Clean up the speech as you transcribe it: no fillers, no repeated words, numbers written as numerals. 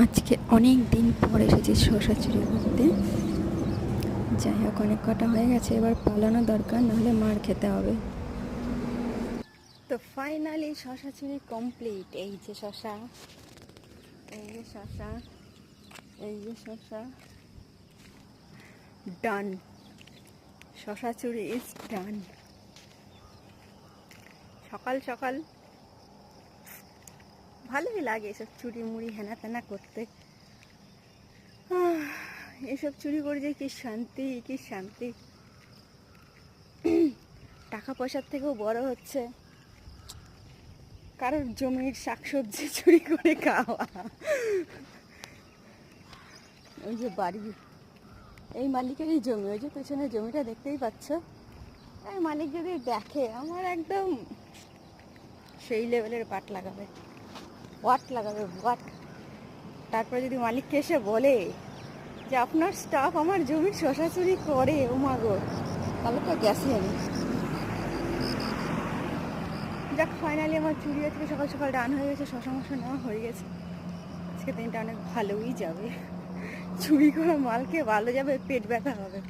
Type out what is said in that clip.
আজকে অনেক দিন পর এসেছি শসা চুরি করতে। যাই হোক, অনেক কটা হয়ে গেছে, এবার পালানো দরকার, নাহলে মার খেতে হবে। তো ফাইনালি শসা চুরি কমপ্লিট। এই যে শসা, এই যে শসা, এই যে শসা, ডান। শসা চুরি ইজ ডান। সকাল সকাল ভালোই লাগে এসব চুরি মুড়ি হেনা তেনা করতে। এসব চুরি করে যে কি শান্তি, কি শান্তি। টাকা পয়সার থেকেও বড় হচ্ছে কারোর জমির শাকসবজি চুরি করে খাওয়া। ওই যে বাড়ি, এই মালিকেরই জমি, ওই যে পেছনে জমিটা দেখতেই পাচ্ছ। এই মালিক যদি দেখে, আমার একদম সেই লেভেলের পাট লাগাবে, ওয়াট লাগাবে, ওয়াট। তারপরে যদি মালিককে এসে বলে যে আপনার স্টাফ আমার জমির শসা চুরি করে, ও মাগো, তাহলে তো গেছি আমি। যাক, ফাইনালি আমার চুরি আজকে সকাল সকাল ডান হয়ে গেছে, শসা মশা নেওয়া হয়ে গেছে। আজকে দিনটা অনেক ভালোই যাবে। চুরি করা মালকে ভালো যাবে, পেট ব্যথা হবে।